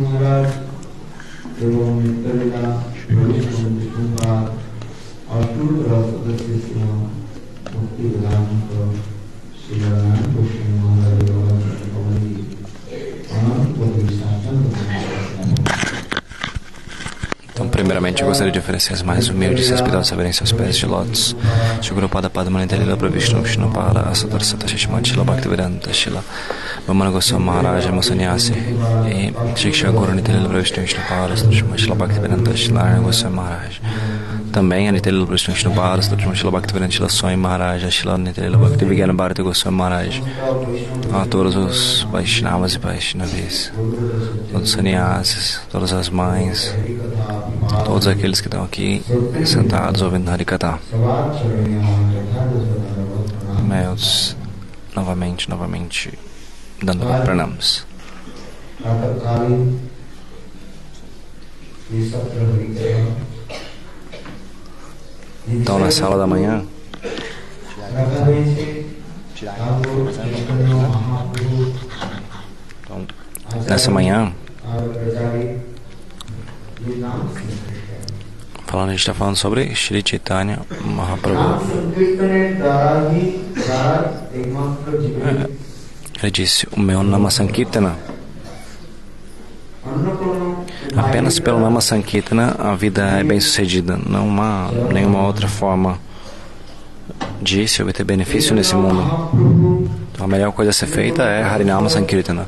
महाराज एवं मित्रलीला विष्णुपाद अष्टुत रस सदस्य सेवा मुक्ति वेदांत श्री नारायण कृष्ण महाराज कवि अनंत Então, primeiramente, eu gostaria de oferecer as mais humildes e respeitosas reverências aos pés de lótus. Shri Pada Padma Nidelila Pravishnu Vishnu Para Asadar Sata Shishmat Shila Bhaktivedanta Shila Vamana Goswami Maharaj Masanyasi e Shiksha Guru Nidelila Pravishnu Vishnu Para Asadar Shishmat Shila Bhaktivedanta Shila Narayana Goswami Maharaj. Também a Nidelila Pravishnu Vishnu Para Asadar Shishmat Shila Bhaktivedanta Shila Swami Maharaj Shila Nidelila Bhaktivigyan Bharati Goswami Maharaj. A todos os Vaishnavas e Vaishnavis, todos os sannyasis, todas as mães, todos aqueles que estão aqui sentados ouvindo Harikatha. Meus, novamente, dando pranams. Então, na sala da manhã, então, nessa manhã, a gente está falando sobre Shri Chaitanya Mahaprabhu. Ele disse: o meu Nama Sankirtana, apenas pelo Nama Sankirtana a vida é bem sucedida. Não há nenhuma outra forma de se obter benefício nesse mundo. Então, a melhor coisa a ser feita é Harinama Sankirtana.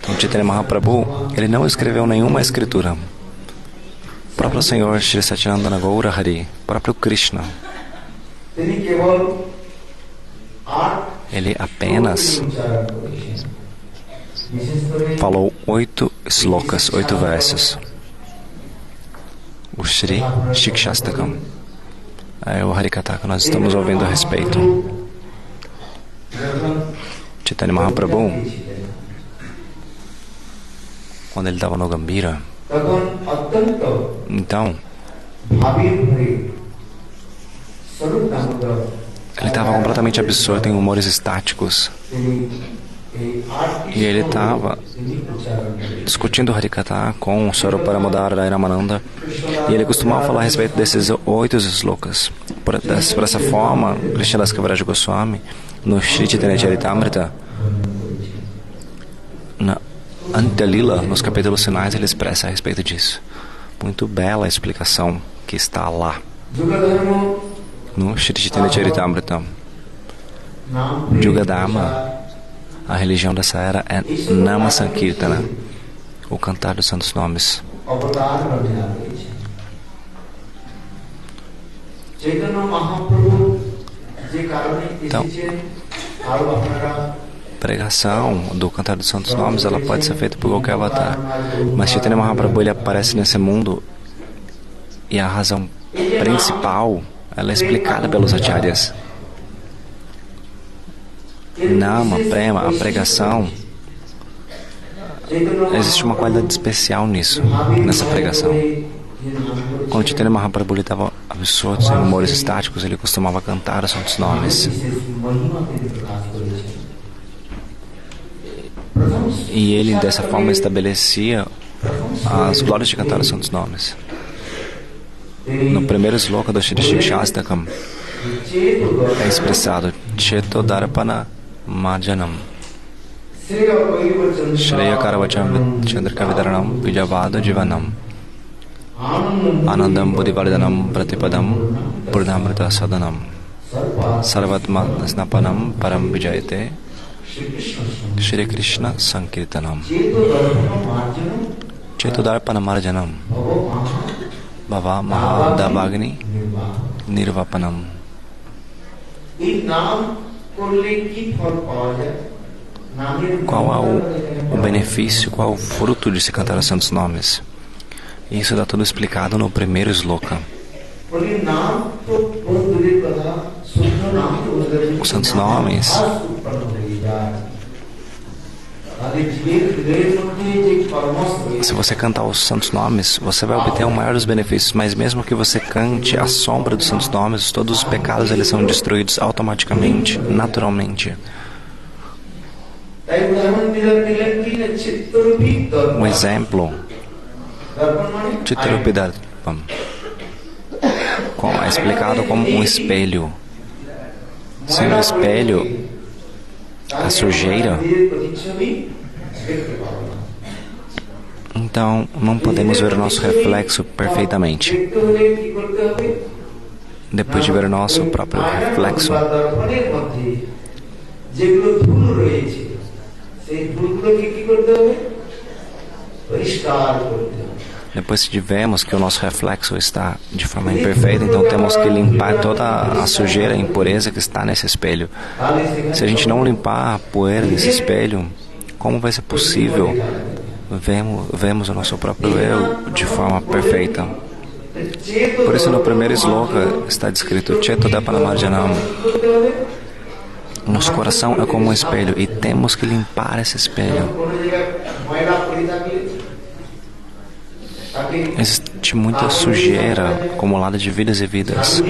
Então, Chaitanya Mahaprabhu, ele não escreveu nenhuma escritura. O próprio Senhor Shri Satyanandana Gaura Hari, o próprio Krishna, ele apenas falou 8 slokas, 8 versos. O Shri Shikshastakam é o Harikatha que nós estamos ouvindo a respeito. Chaitanya Mahaprabhu, quando ele estava no Gambhira, então ele estava completamente absorto em humores estáticos. E ele estava discutindo Harikatha com o Swarupa Damodara da Ramananda. E ele costumava falar a respeito desses 8 slokas. Por essa forma, Krishnadas Kaviraj Goswami, no Shri Chaitanya Charitamrita, na Antelila, nos capítulos finais, ele expressa a respeito disso. Muito bela a explicação que está lá. No Shri Chaitanya Charitamrita, Yugadharma, a religião dessa era é Nama Sankirtana, o cantar dos santos nomes. Então, pregação do cantar dos santos nomes, ela pode ser feita por qualquer avatar. Mas Chaitanya Mahaprabhu, ele aparece nesse mundo e a razão principal, ela é explicada pelos acharyas. Nama, Prema, a pregação, existe uma qualidade especial nisso, nessa pregação. Quando Chaitanya Mahaprabhu estava absorto em humores estáticos, ele costumava cantar os santos nomes. E ele, dessa forma, estabelecia as glórias de cantar os santos nomes. No primeiro sloka do Shri Shikshastakam é expressado Chetodarpana Majanam Shreya Karavacham Chandrika Vidaranam Vijavada Jivanam Anandam Buddhivardhanam Pratipadam Purnamrita Sadanam Sarvatma Snapanam Param Vijayate Shri Krishna Sankirtanam Chetodarpana Marjanam Bhava Mahadavagni Nirvapanam. Qual é o benefício, qual é o fruto de se cantar os santos nomes? Isso está tudo explicado no primeiro sloka. Os santos nomes, se você cantar os santos nomes, você vai obter o maior dos benefícios, mas mesmo que você cante a sombra dos santos nomes, todos os pecados eles são destruídos automaticamente, naturalmente. Um exemplo, Chittarupidarpam, é explicado como um espelho. Se no espelho a sujeira, então não podemos ver o nosso reflexo perfeitamente. Depois de ver o nosso próprio reflexo, depois que vemos que o nosso reflexo está de forma imperfeita, então temos que limpar toda a sujeira e impureza que está nesse espelho. Se a gente não limpar a poeira desse espelho, como vai ser possível vermos o nosso próprio eu de forma perfeita? Por isso no primeiro sloka está descrito Chetodapanamarjanam. Nosso coração é como um espelho e temos que limpar esse espelho. Existe muita sujeira acumulada de vidas e vidas.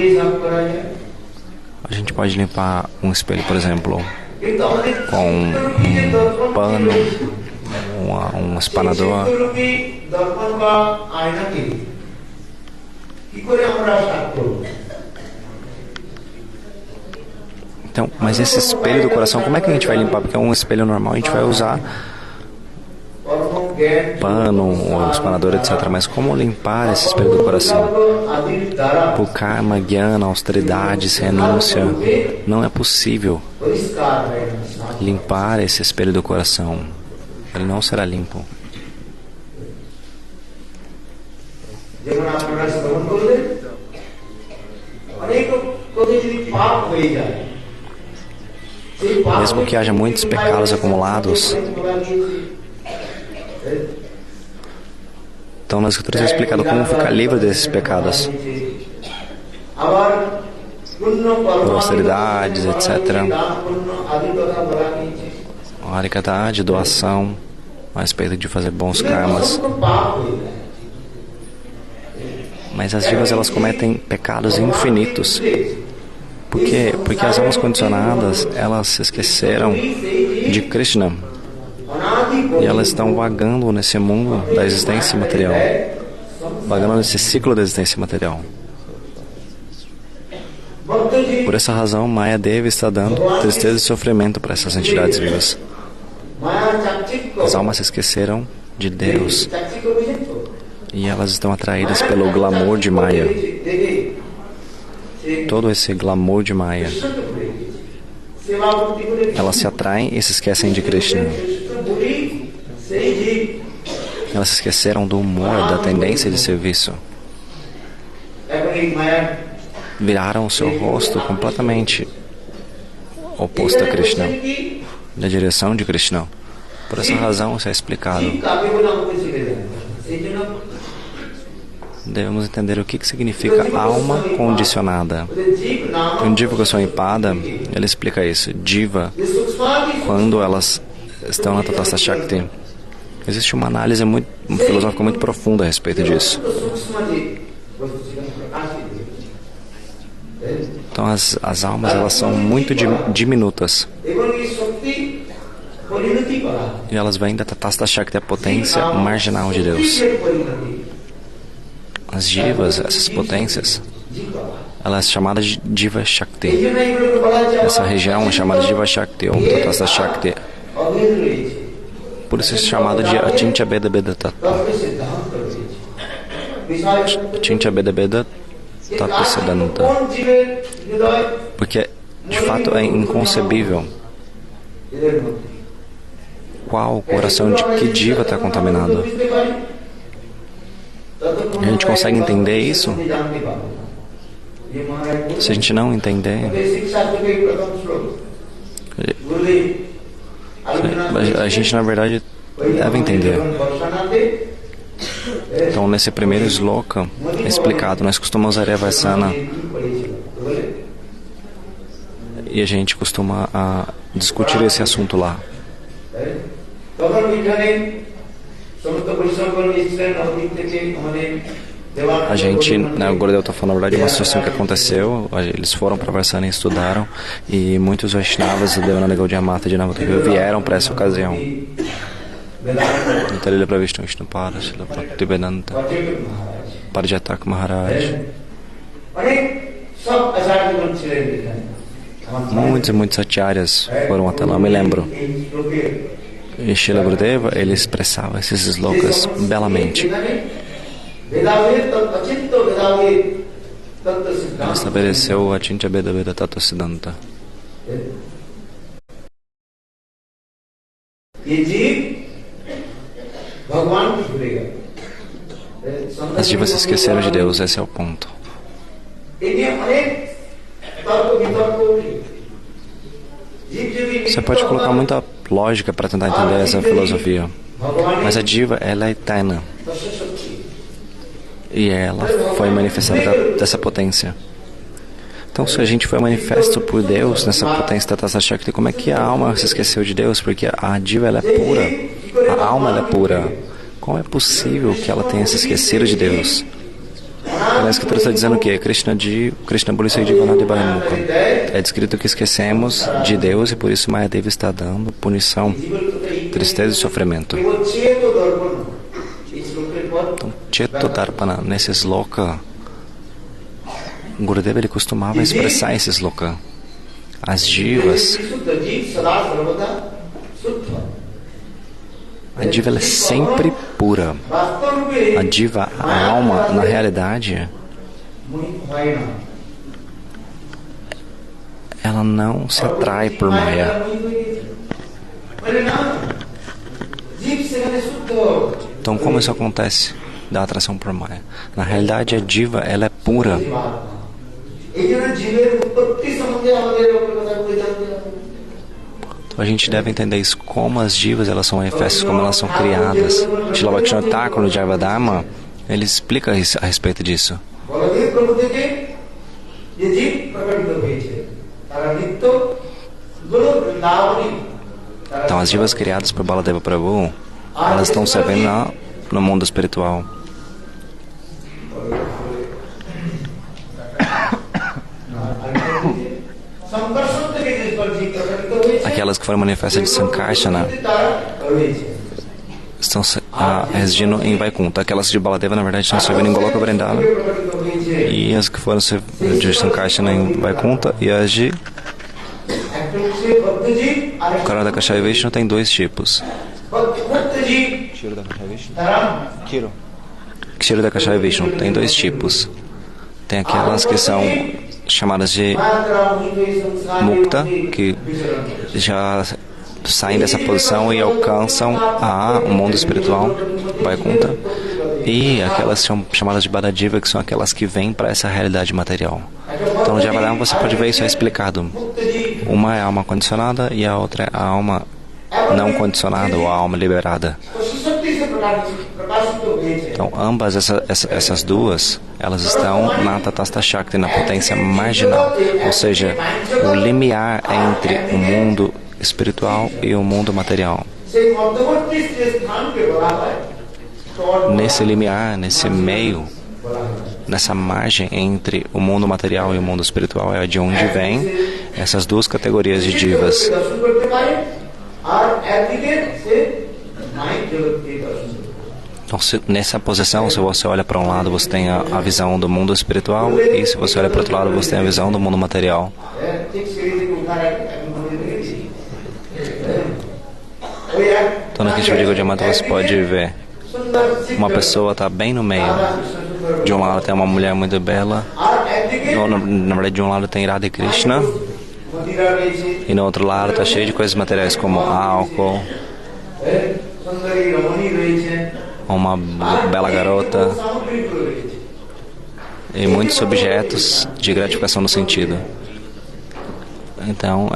A gente pode limpar um espelho, por exemplo, com um pano, um espanador. Então, mas esse espelho do coração, como é que a gente vai limpar? Porque é um espelho normal, a gente vai usar pano, ou espanador, etc. Mas como limpar esse espelho do coração? Por karma, jnana, austeridades, renúncia, não é possível limpar esse espelho do coração. Ele não será limpo. Mesmo que haja muitos pecados acumulados, então nas escrituras é explicado como ficar livre desses pecados por austeridades, etc. Harikata, de doação, a respeito de fazer bons karmas. Mas as jivas, elas cometem pecados infinitos. Por quê? Porque as almas condicionadas, elas se esqueceram de Krishna. E elas estão vagando nesse mundo da existência material. Vagando nesse ciclo da existência material. Por essa razão, Maya Devi está dando tristeza e sofrimento para essas entidades vivas. As almas se esqueceram de Deus. E elas estão atraídas pelo glamour de Maya. Todo esse glamour de Maya. Elas se atraem e se esquecem de Krishna. Elas se esqueceram do humor, da tendência de serviço. Viraram o seu rosto completamente oposto a Krishna, na direção de Krishna. Por essa razão, isso é explicado. Devemos entender o que significa alma condicionada. Em Jiva Goswami-pada, ele explica isso. Jiva, quando elas estão na Tatastha Shakti, existe uma análise filosófica muito profunda a respeito disso. Então as almas, elas são muito diminutas. E elas vêm da Tatastha Shakti, a potência marginal de Deus. As jivas, essas potências, ela é chamada de Jiva Shakti. Essa região é chamada de Jiva Shakti ou Tatastha Shakti. Por isso é chamada de Achintya Beda Beda Tattva. Achintya Beda Beda Tattva Siddhanta. Porque, de fato, é inconcebível qual o coração de que Jiva está contaminado. A gente consegue entender isso? Se a gente não entender, a gente na verdade deve entender. Então nesse primeiro sloka é explicado, nós costumamos usar Arevasana e a gente costuma discutir esse assunto lá. A gente, o Gurudev está falando, na verdade, uma situação que aconteceu. Eles foram para Varsana e estudaram, e muitos Vaishnavas do Devananda Gaudiya Mata de Navadvipa vieram para essa ocasião. Vedanta, Dalila Pravishnu Vishnupada Srila Bhaktivedanta Patrick Maharaj. Parijatak Maharaj. অনেক সব আচার্যগণ ছিলেন এখানে। Muitos e muitos acharyas foram até lá, me lembro. এই শ্লোকের E Srila Gurudeva, ele expressava esses slokas belamente. বেদাবেদ অচিন্ত বেদাবেদ তত্ত্ব Ele সিদ্ধান্ত। estabeleceu a Achintya Veda Veda Tattva Siddhanta. ये जीव भगवान को भूलेगा। As divas se esqueceram de Deus, esse é o ponto. এটি অনেক তর্ক বিতর্ক উঠে। Você pode colocar muita lógica para tentar entender essa filosofia. Mas a diva, ela é eterna. E ela foi manifestada dessa potência. Então, se a gente foi manifesto por Deus nessa potência da Tassa Shakti, como é que a alma se esqueceu de Deus? Porque a diva, ela é pura. A alma, ela é pura. Como é possível que ela tenha se esquecido de Deus? A escritura está dizendo que Krishna Bulisai Divanadi Bharamukha. É descrito que esquecemos de Deus e por isso Mahadevi está dando punição, tristeza e sofrimento. Então, Cheto Darpana, nesse sloka, Gurudeva ele costumava expressar esse sloka. As divas, a diva ela é sempre pura. A diva, a alma, na realidade, ela não se atrai por Maya. Então, como isso acontece da atração por Maya? Na realidade, a diva ela é pura. Então, a gente deve entender isso, como as divas elas são manifestas, como elas são criadas. Srila Bhaktivinoda Thakur no Jivadharma, ele explica a respeito disso. Então, as divas criadas por Baladeva Prabhu, elas estão servindo no mundo espiritual. Aquelas que foram manifestas de Sankarsana estão residindo em Vaikuntha. Aquelas de Baladeva, na verdade, estão servindo em Goloka Vrindavana. E as que foram de Sankarsana em Vaikuntha e as de Karadakashaya Vishnu tem dois tipos. Kshirodakashaya Vishnu tem dois tipos. Tem aquelas que são chamadas de Mukta, que já saem dessa posição e alcançam o mundo espiritual, Vaikuntha. E aquelas são chamadas de Badadiva, que são aquelas que vêm para essa realidade material. Então no Javadharma você pode ver isso explicado. Uma é a alma condicionada e a outra é a alma não condicionada ou a alma liberada. Então ambas essas duas, elas estão na Tatastha Shakti, na potência marginal, ou seja, o limiar entre o mundo espiritual e o mundo material. Nesse limiar, nesse meio, nessa margem entre o mundo material e o mundo espiritual é de onde vêm essas duas categorias de divas. Então, nessa posição, se você olha para um lado, você tem a visão do mundo espiritual, e se você olha para o outro lado, você tem a visão do mundo material. Então, naquele tipo de Gaudiya você pode ver uma pessoa está bem no meio. De um lado tem uma mulher muito bela, na verdade de um lado tem Radha e Krishna, e no outro lado está cheio de coisas materiais como álcool, uma bela garota e muitos objetos de gratificação no sentido. Então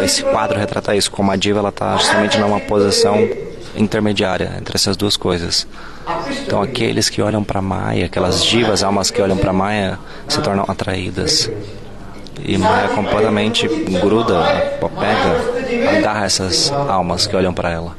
esse quadro retrata isso, como a diva ela está justamente numa posição intermediária entre essas duas coisas. Então aqueles que olham para Maya, aquelas divas, almas que olham para Maya, se tornam atraídas. E Maya completamente gruda, pega, agarra essas almas que olham para ela.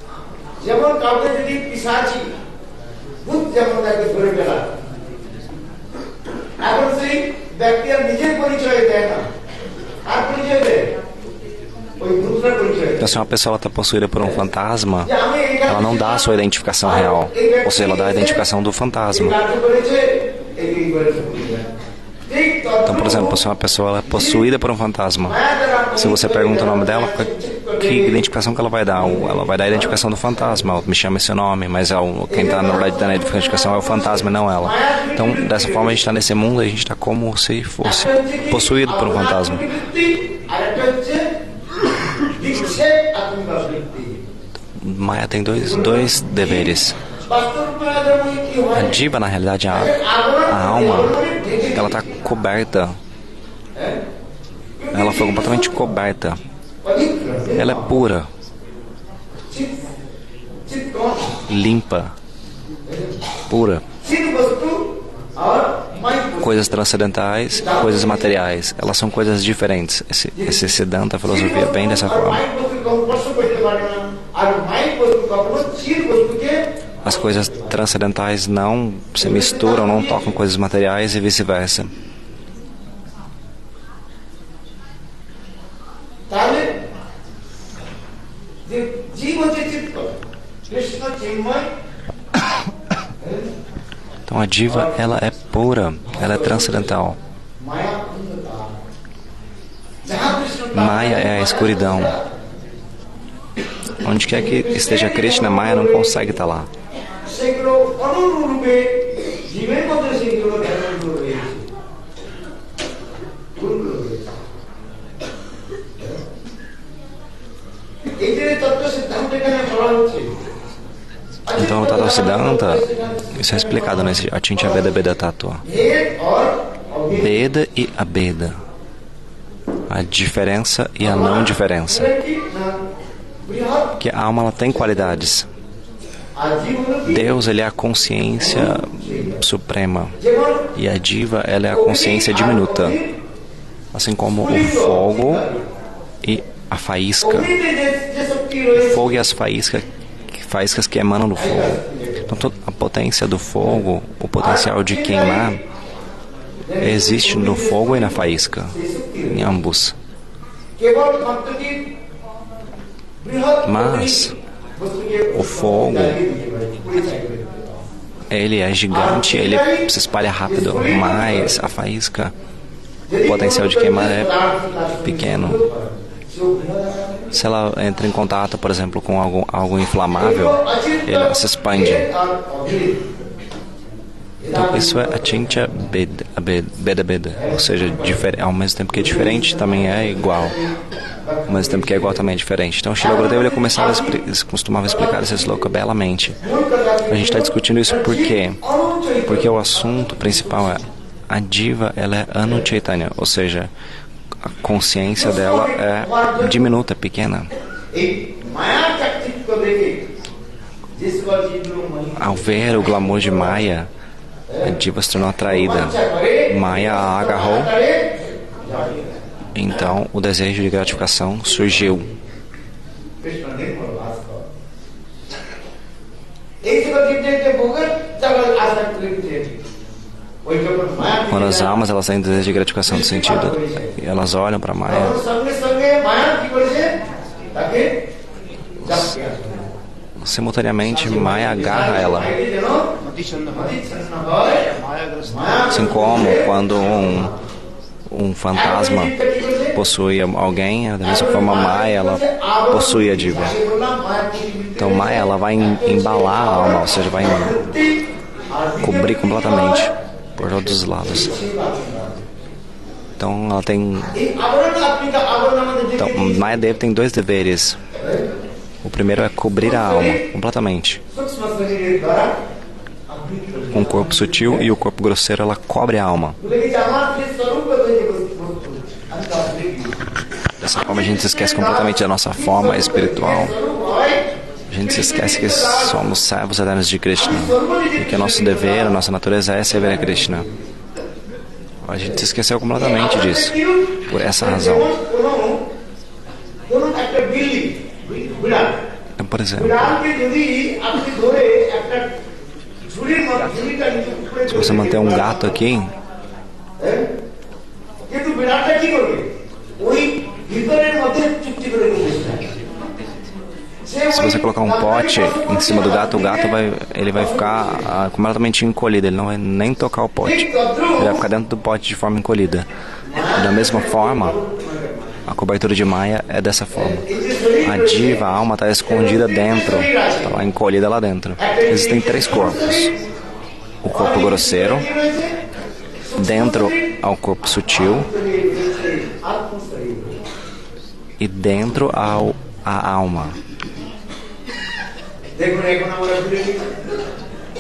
ওই দুসরা পরিচয় Então, se uma pessoa está possuída por um fantasma, ela não dá a sua identificação real. Ou seja, ela dá a identificação do fantasma. কার্য করেছে এই করেছে ঠিক Então, por exemplo, se uma pessoa ela é possuída por um fantasma, se você pergunta o nome dela, que identificação que ela vai dar? Ela vai dar a identificação do fantasma. Ela me chama esse nome, mas quem está, na verdade, dando a identificação é o fantasma e não ela. Então, dessa forma, a gente está nesse mundo e a gente está como se fosse possuído por um fantasma. আর একটা হচ্ছে বিক্ষেপ আত্মিকা বৃত্তি Maya tem dois deveres. বাস্তব মায়াধর্ম কি A হয় diva, na realidade, a alma, ela está coberta. Ela foi completamente coberta. পবিত্র Ela é pura, চিৎকন limpa, pura. চিৎ বস্তু আর mic Coisas transcendentais, coisas materiais. Elas são coisas diferentes. Esse Siddhanta, a filosofia, vem dessa forma. মাইক বস্তু স্পর্শ করতে পারে না আর মাইক বস্তু কখনো চিৎ বস্তুকে As coisas transcendentais não se misturam, não tocam coisas materiais e vice-versa. তাহলে যে জীব হচ্ছে চিৎকন কৃষ্ণ চিন্ময় Então a diva, ela é pura, ela é transcendental. মায়া অন্ধকার যাহা কৃষ্ণ Maya é a escuridão. Onde quer que esteja Krishna, Maya não consegue estar lá. সেগুলো অনুরূপে জীবের মধ্যে সেগুলো ধ্যান রয়েছে গুণগুলো রয়েছে এই যে তত্ত্ব সিদ্ধান্ত এখানে বলা হচ্ছে Então no Tattva Siddhanta, isso é explicado nesse Achintya Veda Veda Tattva. ভেদ और अभेद Veda e Abeda. A diferença e a não diferença. কি না বৃহৎ Que a alma ela tem qualidades. আর জীব হলো কি Deus, ele é a consciência suprema. যেমন E a diva, ela é a consciência diminuta. Assim como o fogo e a faísca. অগ্নিতে যে শক্তি O রয়েছে fogo e as faíscas que emanam do fogo. Então toda a potência do fogo, o potencial de queimar, existe no fogo e na faísca. Em ambos. কেবল মাত্রটি বৃহৎ Mas বস্তুকে o fogo, জ্বালিয়ে দিতে পারে, পরিচয় করে দিতে পারে। ele é gigante, ele se espalha rápido. Mas a faísca, o potencial de queimar é pequeno. Se ela entra em contato, por exemplo, com algo inflamável, ela se expande. Então, isso é Achintya Veda Veda. Ou seja, ao mesmo tempo que é diferente, também é igual. Ao mesmo tempo que é igual, também é diferente. Então, Srila Gurudeva ele costumava explicar esse sloka belamente. A gente está discutindo isso por quê? Porque o assunto principal é a diva, ela é Anu Chaitanya, ou seja, a consciência dela é diminuta, é pequena. এই মায়া চাকচিক্য দেখে যে সকল জীবগুলো মহিমা Ao ver o glamour de Maya, a diva se tornou atraída. Maya a agarrou, করে জ্বালিয়ে দেয়। então o desejo de gratificação surgiu. Krishna নির্মল ভাস্কর এই সকল জীবদের যে ভোগের সকল আশা করে দিয়েছে ওই যখন মায়া Quando as almas elas têm desejo de gratificação do sentido, e elas olham para Maya, তখন সঙ্গে সঙ্গে মায়া কি করেছে তাকে চাপিয়ে আসে simultaneamente Maya agarra ela. মায়াকে যেন মতিচ্ছন্ন হয় মায়া Assim como quando um fantasma possui alguém, da mesma forma Maya ela possui a diva. Então Maya ela vai embalar a alma, ou seja, vai cobrir completamente por todos os lados. Então ela tem. Então Maya Deva tem dois deveres. O primeiro é cobrir a alma completamente. Com o corpo sutil e o corpo grosseiro ela cobre a alma. Dessa forma a gente se esquece completamente da nossa forma espiritual. A gente se esquece que somos servos eternos de Krishna. E que o nosso dever, a nossa natureza é servir a Krishna. A gente se esqueceu completamente disso. Por essa razão. Então, por exemplo, se você manter um gato aqui, কিন্তু বিড়ালটা কি করবে ওই ভিতরের মধ্যে চুক্তি করে Se você colocar um pote em cima do gato, ele vai ficar completamente encolhido, ele não vai nem tocar o pote. Ele vai ficar dentro do pote de forma encolhida. Da mesma forma, a cobertura de Maya é dessa forma. A diva, a alma, está escondida dentro, está lá encolhida lá dentro. Existem 3 corpos. O corpo grosseiro, dentro ao corpo sutil e dentro a alma.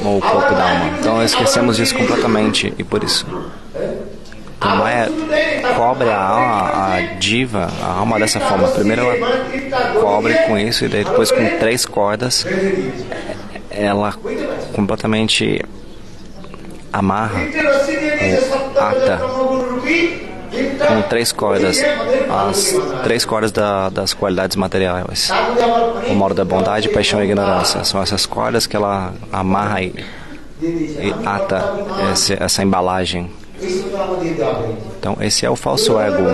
Ou o corpo da alma. Então esquecemos disso completamente e por isso. Então Maya cobre a diva, a alma dessa forma. Primeiro ela cobre com isso e daí depois com 3 cordas ela completamente amarra ou ata com 3 cordas, as 3 cordas das qualidades materiais. O modo da bondade, paixão e ignorância. São essas cordas que ela amarra e ata essa embalagem. Então esse é o falso ego.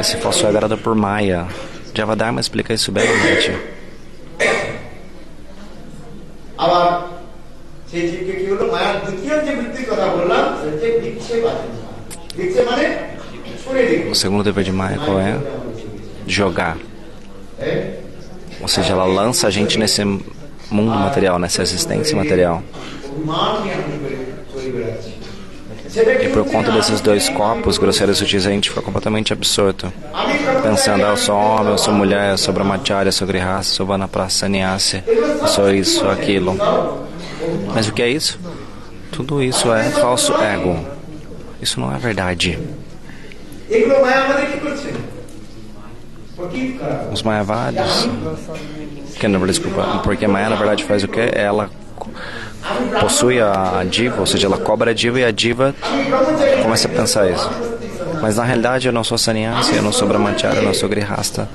Esse falso ego era dado por Maya. Javadharma explica isso belamente. O segundo dever de Maya qual é? Jogar. Ou seja, ela lança a gente nesse mundo material, nessa existência material. E por conta desses 2 corpos grosseiros e sutis, a gente fica completamente absorto, pensando, eu sou homem, eu sou mulher, eu sou brahmacharya, eu sou grihasta, eu sou vanaprastha, sannyasi, eu sou isso, aquilo. Mas o que é isso? Tudo isso é falso ego. Isso não é verdade. Os Mayavadis, porque Maya na verdade faz o que? Ela possui a diva, ou seja, ela cobra a diva e a diva começa a pensar isso. Mas na realidade eu não sou sannyasi, eu não sou brahmacharya, eu não sou grihasta.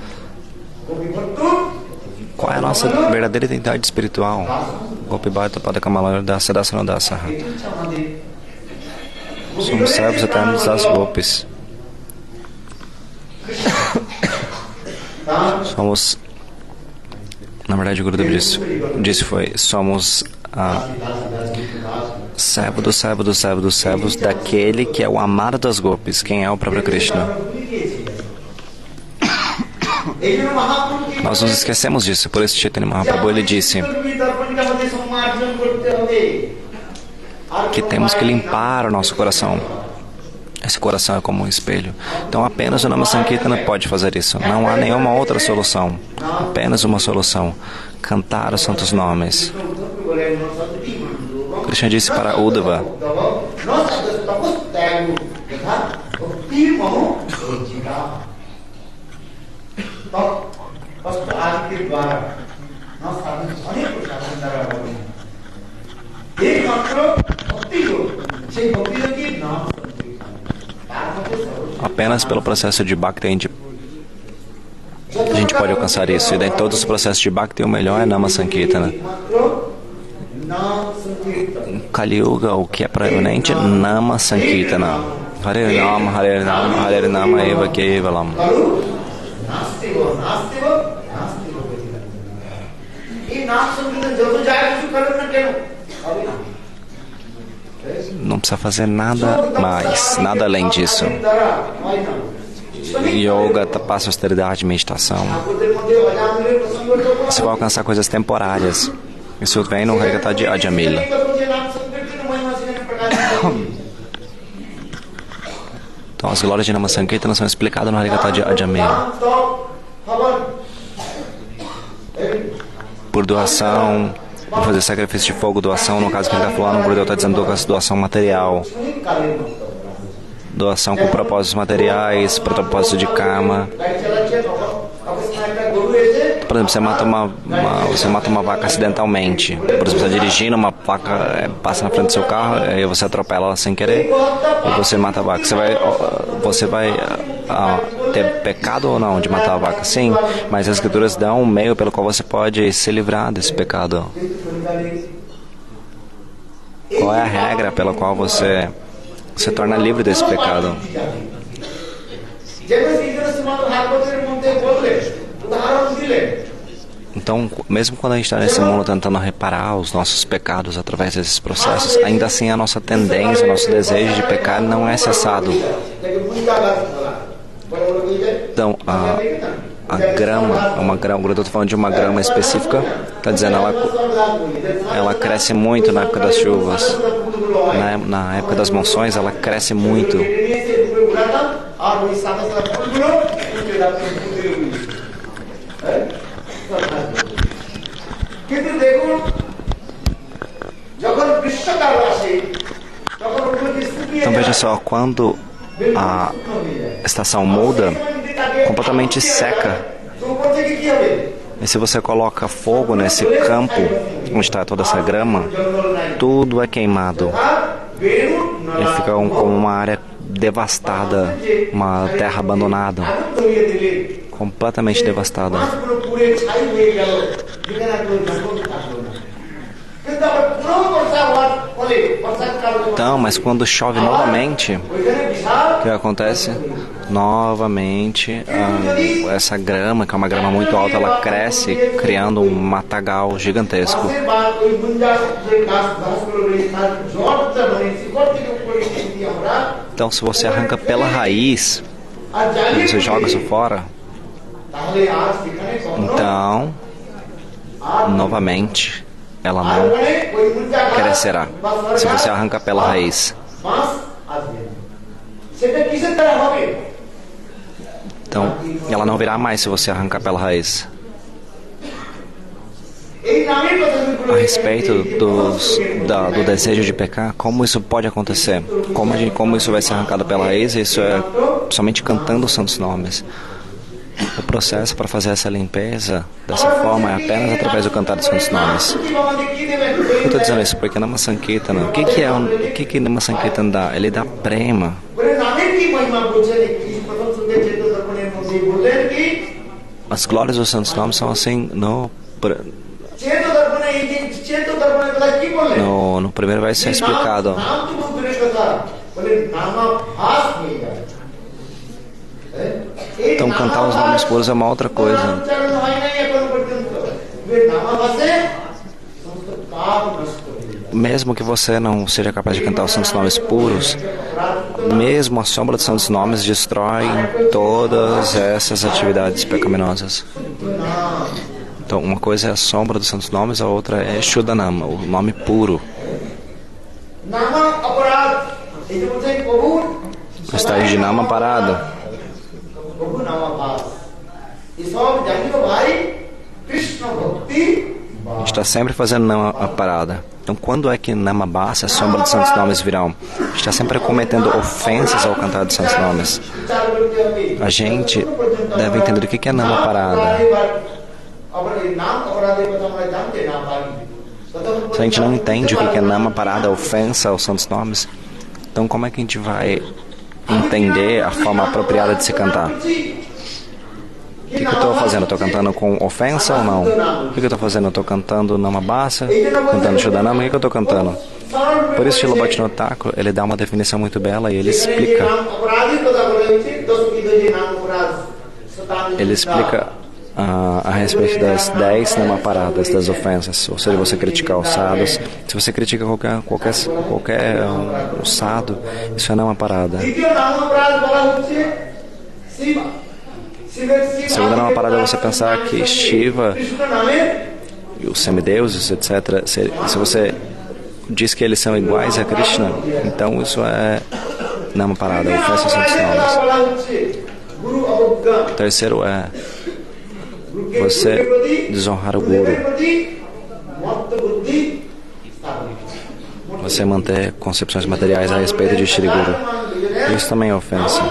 Qual é a nossa verdadeira identidade espiritual? Gopi Bhatta Pada Kamala Dasa Dasa Dasaha. Somos servos eternos das Gopis. Somos, na verdade o Gurudev disse somos servo dos servos dos servos dos servos daquele que é o amado das Gopis, quem é o próprio Krishna. Nós nos esquecemos disso, por isso Chaitanya Mahaprabhu ele disse que temos que limpar o nosso coração. Esse coração é como um espelho. Então apenas o Nama Sankirtana pode fazer isso. Não há nenhuma outra solução. Apenas uma solução. Cantar os santos nomes. Krishna disse para Uddhava: apenas pelo processo de Bhakti a gente pode alcançar isso. E dentro de todos os processos de Bhakti, o melhor é Nama Sankirtana. Kali Yuga, o que é preeminente? Nama Sankirtana. Hare Nama, Hare Nama, Hare Nama Eva Kevalam. Não precisa fazer nada mais, nada além disso. Yoga, tapas, austeridade, meditação. Você vai alcançar coisas temporárias. Isso vem no Harikatha de Ajamila. Então as glórias de Nama Sankirtana são explicadas no Harikatha de Ajamila. Por doação, por fazer sacrifício de fogo, doação, no caso que ele está falando, o Gurudev está dizendo doação material. Doação com propósitos materiais, propósito de karma. Por exemplo, você mata uma vaca acidentalmente. Por exemplo, você está dirigindo, uma vaca passa na frente do seu carro, e você atropela ela sem querer, e você mata a vaca. Você vai ter pecado ou não de matar a vaca? Sim, mas as escrituras dão um meio pelo qual você pode se livrar desse pecado. Qual é a regra pela qual você se torna livre desse pecado? Então, mesmo quando a gente está nesse mundo tentando reparar os nossos pecados através desses processos, ainda assim a nossa tendência, o nosso desejo de pecar não é cessado. Então, a grama, quando eu estou falando de uma grama específica, está dizendo ela cresce muito na época das chuvas. Na época das monções, ela cresce muito. Então veja só, quando a estação muda, completamente seca. E se você coloca fogo nesse campo, onde está toda essa grama, tudo é queimado. E fica como uma área devastada, uma terra abandonada, completamente devastada. Então, mas quando chove novamente, o que acontece? Novamente, essa grama, que é uma grama muito alta, ela cresce, criando um matagal gigantesco. Então, se você arranca pela raiz, e você joga isso fora, então, novamente, ela não crescerá, se você arranca pela raiz. Então, ela não virá mais se você arrancar pela raiz. A respeito do desejo de pecar, como isso pode acontecer? Como isso vai ser arrancado pela raiz? Isso é somente cantando os santos nomes. O processo para fazer essa limpeza dessa forma é apenas através do cantar dos santos nomes. Eu estou dizendo isso porque Nama Sankirtana, o que Nama Sankirtana dá? Ele dá prema. As glórias dos santos nomes são assim no primeiro vai ser explicado. Então cantar os nomes puros é uma outra coisa. Mesmo que você não seja capaz de cantar os santos nomes puros, mesmo a sombra dos santos nomes destrói todas essas atividades pecaminosas. Então, uma coisa é a sombra dos santos nomes, a outra é Shuddhanama, o nome puro. O estágio de Nama parado. A gente está sempre fazendo Nama parada. Então, quando é que Nama Basa, a sombra dos santos nomes virão? A gente está sempre cometendo ofensas ao cantar dos santos nomes. A gente deve entender o que é Nama parada. Se a gente não entende o que é Nama parada, ofensa aos santos nomes, então como é que a gente vai entender a forma apropriada de se cantar? O que eu estou fazendo? Estou cantando com ofensa ou não? O que eu estou fazendo? Estou cantando Nama Basa, cantando Shuddhanama, o que eu estou cantando? Por isso, Srila Bhaktivinoda Thakur, ele dá uma definição muito bela e ele explica. Ele explica a respeito das 10 namaparadas, das ofensas. Ou seja, você criticar os sadhus. Se você critica qualquer sadhu, isso é namaparada. Segunda namaparada é você pensar que Shiva e os semideuses, etc., se você diz que eles são iguais a Krishna, então isso é namaparada, ofensa aos santos nomes. O terceiro é você desonrar o Guru. Você manter concepções materiais a respeito de Shri Guru. Isso também é ofensa.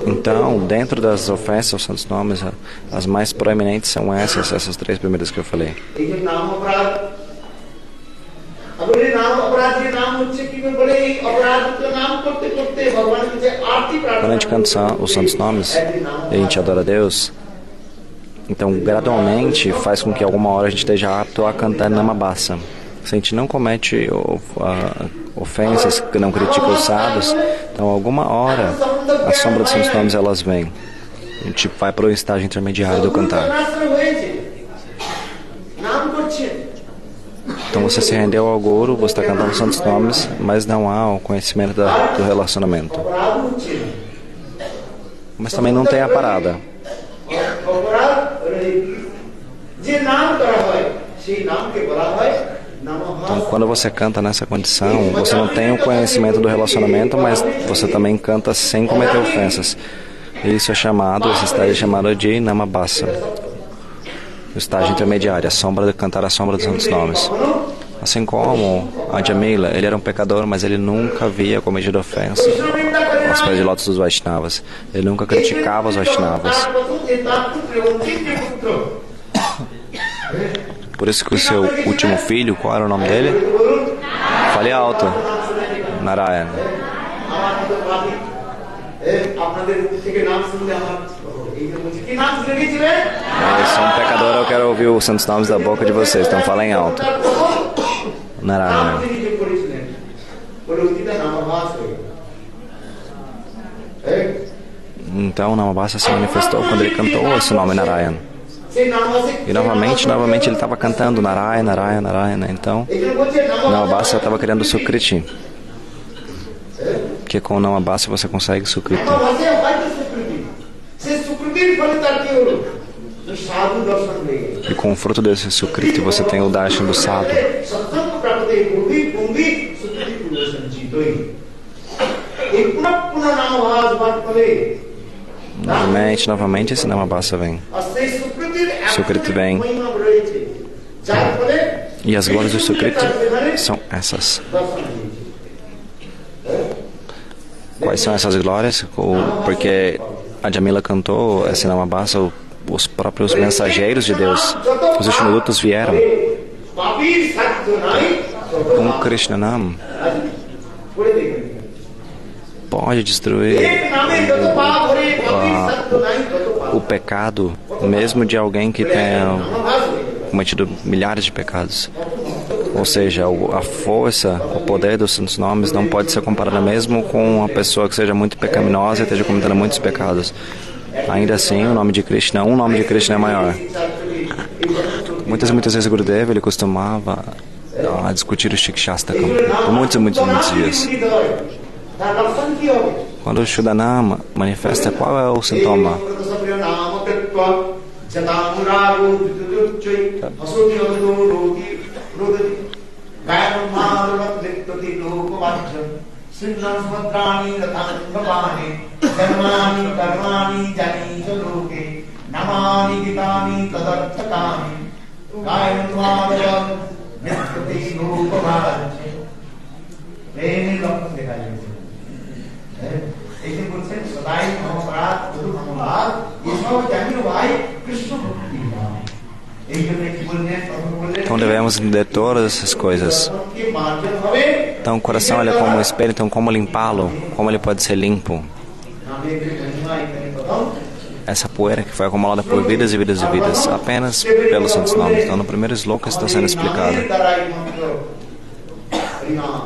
Então, dentro das ofensas aos santos nomes, as mais proeminentes são essas 3 primeiras que eu falei. Quando a gente canta os santos nomes e a gente adora a Deus, Então, gradualmente, faz com que alguma hora a gente esteja apto a cantar Namabasa. Se a gente não comete ofensas, que não critica os sábios, então alguma hora a sombra dos santos nomes elas vêm. A gente vai para o estágio intermediário do cantar. Então você se rendeu ao Guru, você está cantando os santos nomes, mas não há o conhecimento do relacionamento. Mas também não tem a parada. Então, quando você canta nessa condição, você não tem o conhecimento do relacionamento, mas você também canta sem cometer ofensas. Isso é chamado, esse estágio é chamado de Namabasa, o estágio intermediário, cantar a sombra dos santos nomes. Assim como a Jamila, ele era um pecador, mas ele nunca havia cometido ofensa aos pés de lótus dos Vaishnavas. Ele nunca criticava os Vaishnavas. Por isso que o seu último filho, qual era o nome dele? Fale alto. Narayana. Eu sou um pecador, eu quero ouvir os santos nomes da boca de vocês, então falem alto. Narayana. Então Namabasa se manifestou quando ele cantou esse nome Narayana. E novamente ele estava cantando Narayana, Narayana, Narayana. Então Namabasa estava querendo Sukriti. Porque com Namabasa você consegue Sukriti. E com o fruto desse Sukriti você tem o darshan do sadhu. Novamente esse Namabasa vem. Sukriti vem. E as glórias do Sukriti são essas. Quais são essas glórias? Porque a Jamila cantou esse Namabasa, os próprios mensageiros de Deus, os Vishnudutas vieram com Krishnanam. Pode destruir o pecado, mesmo de alguém que tenha cometido milhares de pecados. Ou seja, a força, o poder dos santos nomes não pode ser comparada mesmo com uma pessoa que seja muito pecaminosa e esteja cometendo muitos pecados. Ainda assim, um nome de Krishna é maior. Muitas vezes Gurudeva ele costumava discutir o Shikshastakam por muitos dias. Quando o Shuddhanama manifesta, qual é o sintoma? Então devemos entender todas essas coisas. Então o coração ele é como um espelho, então como limpá-lo? Como ele pode ser limpo? Essa poeira que foi acumulada por vidas e vidas e vidas, apenas pelos santos nomes. Então no primeiro sloka está sendo explicado.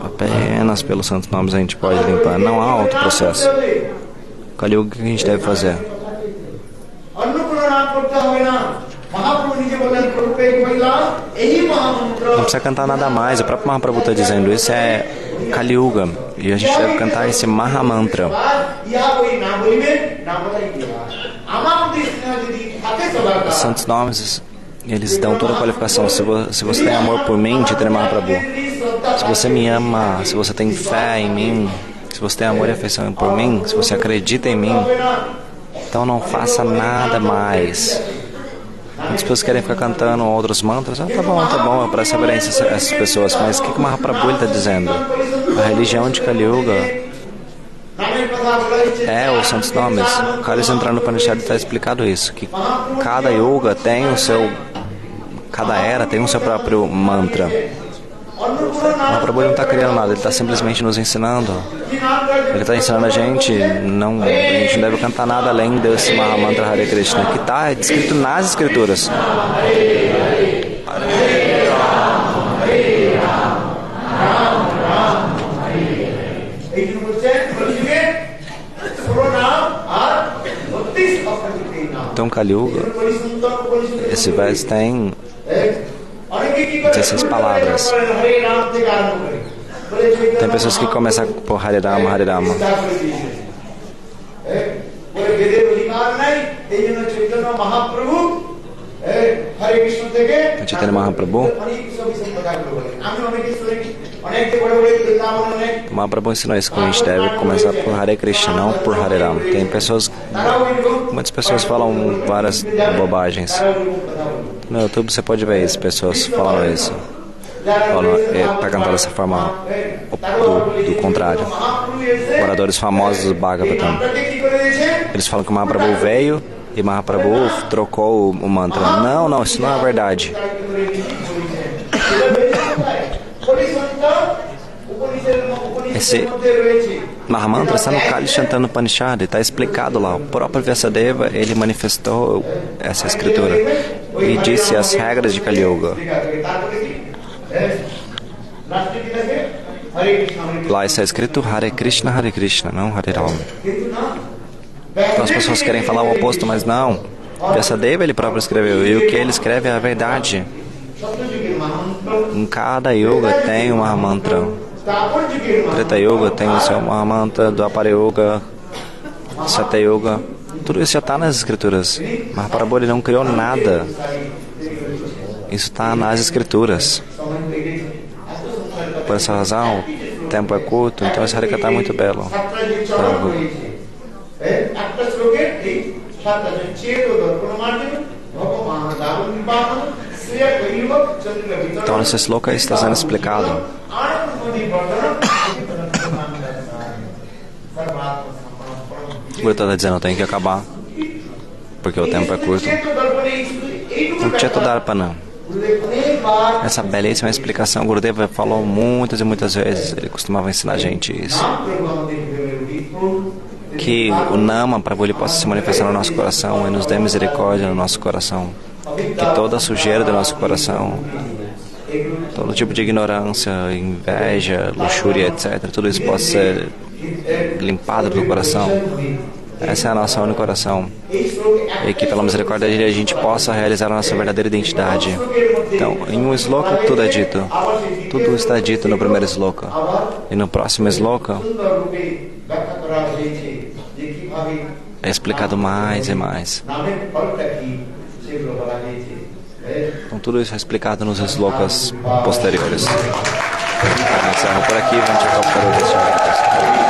Apenas pelos santos nomes a gente pode limpar. Não há outro processo. Kali Yuga, o que a gente deve fazer? Não precisa cantar nada mais. O próprio Mahaprabhu está dizendo isso é Kali Yuga. E a gente deve cantar esse Mahamantra. Os santos nomes, eles dão toda a qualificação. Se você tem amor por mim, Chaitanya Mahaprabhu, se você me ama, se você tem fé em mim, se você tem amor e afeição por mim, se você acredita em mim, então não faça nada mais. Muitas pessoas querem ficar cantando outros mantras. Tá bom, eu presto reverência a essas pessoas. Mas o que o Mahaprabhu está dizendo? A religião de Kali Yuga é os santos nomes. O Kali entrando no Upanishad está explicado isso, que cada yoga tem o seu, cada era tem o seu próprio mantra. Mahaprabhu não está criando nada, ele está simplesmente nos ensinando. Ele está ensinando a gente não deve cantar nada além desse Mahamantra Hare Krishna, que está descrito nas escrituras. Então, Kali Yuga, esse verso tem 16 palavras. Tem pessoas que começam por Hare Rama, Hare Rama. Chaitanya Mahaprabhu. O Mahaprabhu ensinou isso, que a gente deve começar por Hare Krishna, não por Hare Rama. Tem pessoas, muitas pessoas falam várias bobagens. No YouTube você pode ver isso, pessoas falando isso. Para cantar dessa forma do contrário. Oradores famosos do Bhagavatam. Eles falam que o Mahaprabhu veio e Mahaprabhu trocou o mantra. Não, isso não é verdade. Esse Mahamantra está no Kali Chantana Upanishad, está explicado lá. O próprio Vyasadeva, ele manifestou essa escritura e disse as regras de Kali Yuga. Lá está escrito Hare Krishna, não Hare Rama. Então as pessoas querem falar o oposto, mas não. Vyasadeva ele próprio escreveu, e o que ele escreve é a verdade. Em cada yoga tem um Mahamantra. Treta Yoga tem o seu Mahamantra, Dwapara Yoga, Satya Yoga. Tudo isso já está nas escrituras. Mahaprabhu ele não criou nada. Isso está nas escrituras. Por essa razão, o tempo é curto, então esse Harikata é muito belo. Então nesse sloka está sendo explicado. O Guru está dizendo, tem que acabar, porque o tempo é curto. O Chetodarpana. Essa belíssima explicação, Gurudeva falou muitas e muitas vezes. Ele costumava ensinar a gente isso. Que o Nama Prabhu ele possa se manifestar no nosso coração e nos dê misericórdia no nosso coração. Que toda a sujeira do nosso coração, todo tipo de ignorância, inveja, luxúria, etc., tudo isso possa ser limpado do coração. Essa é a nossa única oração. E que pela misericórdia dele a gente possa realizar a nossa verdadeira identidade. Então, em um sloka tudo é dito. Tudo está dito no primeiro sloka. E no próximo sloka é explicado mais e mais. Então tudo isso é explicado nos slokas posteriores. Eu encerro por aqui, vamos checar o